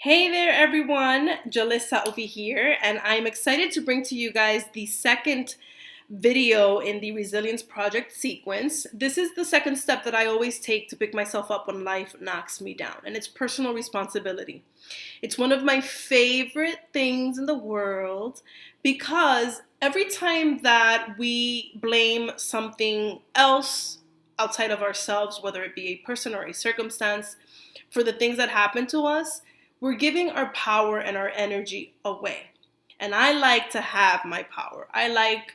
Hey there, everyone. Jalissa over here, and I'm excited to bring to you guys the second video in the Resilience Project sequence. This is the second step that I always take to pick myself up when life knocks me down, and it's personal responsibility. It's one of my favorite things in the world because every time that we blame something else outside of ourselves, whether it be a person or a circumstance, for the things that happen to us, we're giving our power and our energy away. And I like to have my power. I like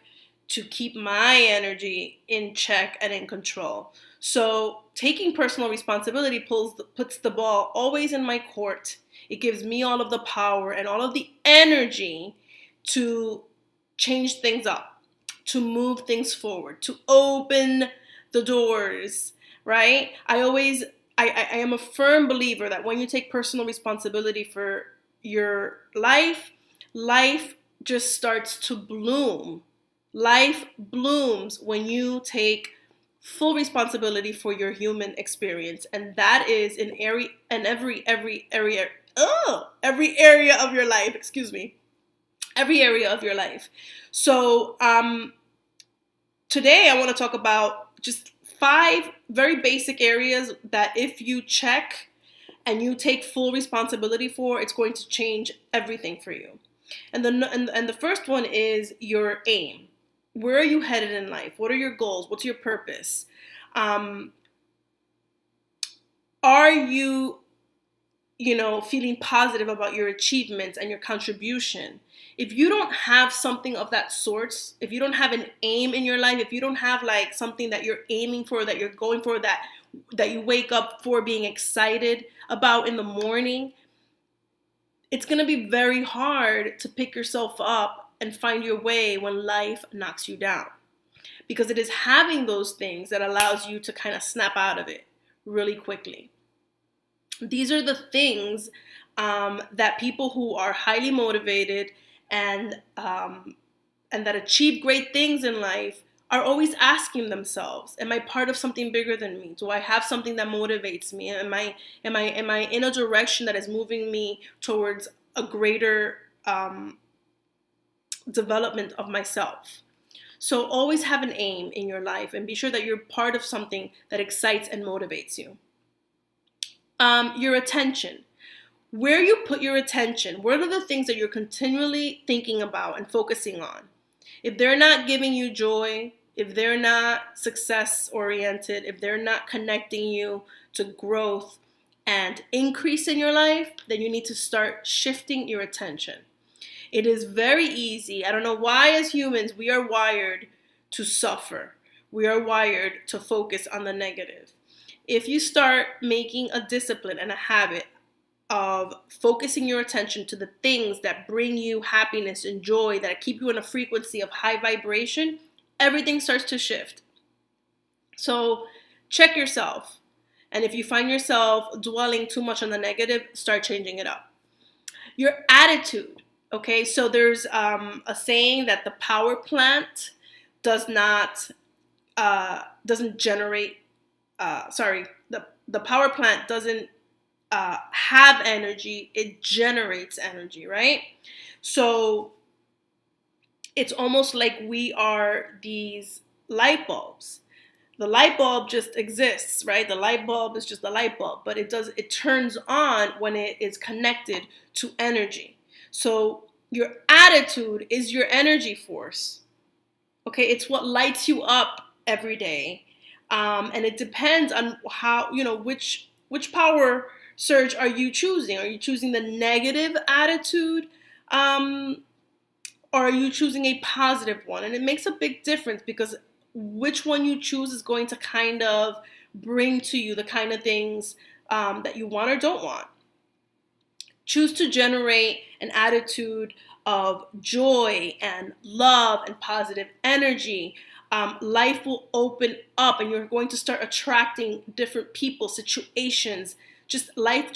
to keep my energy in check and in control. So taking personal responsibility puts the ball always in my court. It gives me all of the power and all of the energy to change things up, to move things forward, to open the doors, right? I am a firm believer that when you take personal responsibility for your life, life just starts to bloom. Life blooms when you take full responsibility for your human experience, and that is in every area of your life. Excuse me, every area of your life. So today I want to talk about just 5 very basic areas that if you check and you take full responsibility for, it's going to change everything for you. And the first one is your aim. Where are you headed in life? What are your goals? What's your purpose? Are you feeling positive about your achievements and your contribution? If you don't have something of that sort, if you don't have an aim in your life, if you don't have like something that you're aiming for, that you're going for, that you wake up for being excited about in the morning, it's going to be very hard to pick yourself up and find your way when life knocks you down. Because it is having those things that allows you to kind of snap out of it really quickly. These are the things that people who are highly motivated and that achieve great things in life are always asking themselves, am I part of something bigger than me? Do I have something that motivates me? Am I in a direction that is moving me towards a greater development of myself? So always have an aim in your life and be sure that you're part of something that excites and motivates you. Your attention. Where you put your attention, what are the things that you're continually thinking about and focusing on? If they're not giving you joy, if they're not success oriented, if they're not connecting you to growth and increase in your life, then you need to start shifting your attention. It is very easy. I don't know why, as humans, we are wired to suffer. We are wired to focus on the negative. If you start making a discipline and a habit of focusing your attention to the things that bring you happiness and joy, that keep you in a frequency of high vibration, everything starts to shift. So check yourself. And if you find yourself dwelling too much on the negative, start changing it up. Your attitude. Okay, so there's a saying that the power plant doesn't generate. The power plant doesn't have energy, it generates energy, right? So it's almost like we are these light bulbs. The light bulb just exists, right? The light bulb is just the light bulb, but it turns on when it is connected to energy. So your attitude is your energy force. Okay, it's what lights you up every day. And it depends on how, which power surge are you choosing? Are you choosing the negative attitude? Or are you choosing a positive one? And it makes a big difference because which one you choose is going to kind of bring to you the kind of things that you want or don't want. Choose to generate an attitude of joy and love and positive energy. Life will open up and you're going to start attracting different people, situations. Life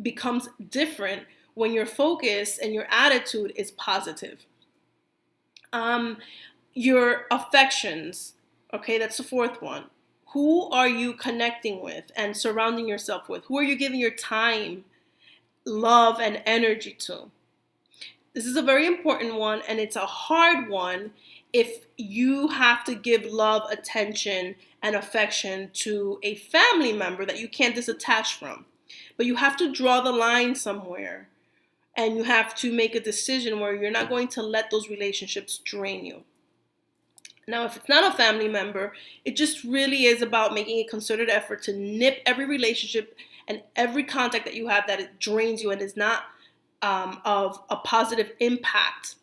becomes different when your focus and your attitude is positive. Your affections, okay, that's the fourth one. Who are you connecting with and surrounding yourself with? Who are you giving your time love and energy to. This is a very important one, and it's a hard one if you have to give love, attention, and affection to a family member that you can't disattach from. But you have to draw the line somewhere, and you have to make a decision where you're not going to let those relationships drain you. Now, if it's not a family member, it just really is about making a concerted effort to nip every relationship and every contact that you have that it drains you and is not of a positive impact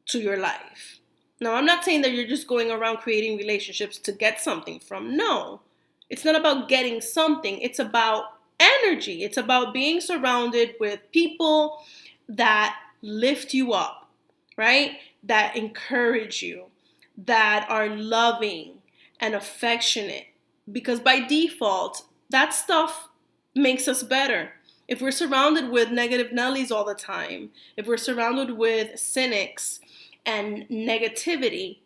to your life. Now, I'm not saying that you're just going around creating relationships to get something from. No, it's not about getting something. It's about energy. It's about being surrounded with people that lift you up, right? That encourage you, that are loving and affectionate. Because by default, that stuff makes us better. If we're surrounded with negative Nellies all the time, if we're surrounded with cynics and negativity,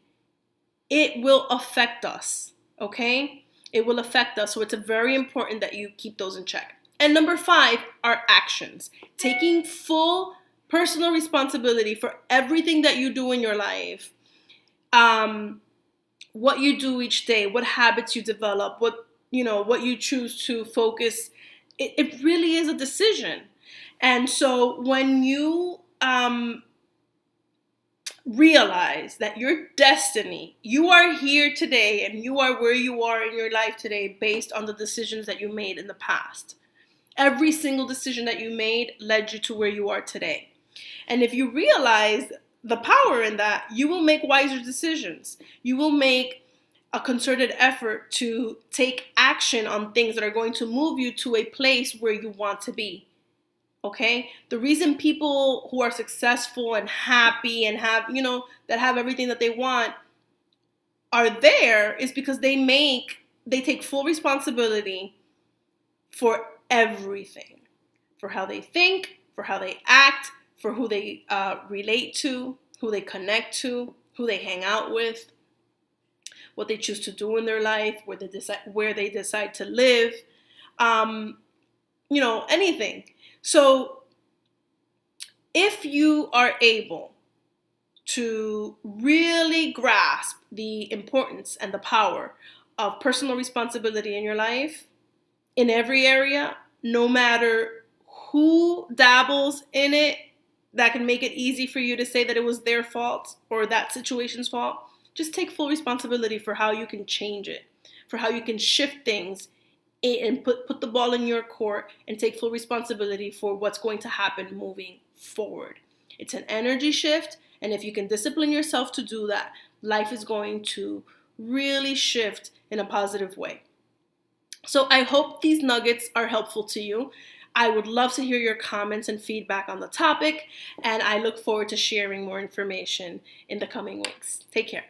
it will affect us, okay? It will affect us. So it's very important that you keep those in check. And number 5 are actions. Taking full personal responsibility for everything that you do in your life. What you do each day, what habits you develop, what you choose to focus. It really is a decision. And so when you realize that your destiny, you are here today and you are where you are in your life today based on the decisions that you made in the past. Every single decision that you made led you to where you are today. And if you realize the power in that, you will make wiser decisions. You will make a concerted effort to take action on things that are going to move you to a place where you want to be. Okay? The reason people who are successful and happy and have, that have everything that they want are there is because they take full responsibility for everything. For how they think, for how they act, for who they relate to, who they connect to, who they hang out with, what they choose to do in their life, where they decide to live, anything. So if you are able to really grasp the importance and the power of personal responsibility in your life, in every area, no matter who dabbles in it, that can make it easy for you to say that it was their fault or that situation's fault. Just take full responsibility for how you can change it, for how you can shift things and put the ball in your court and take full responsibility for what's going to happen moving forward. It's an energy shift, and if you can discipline yourself to do that, life is going to really shift in a positive way. So I hope these nuggets are helpful to you. I would love to hear your comments and feedback on the topic, and I look forward to sharing more information in the coming weeks. Take care.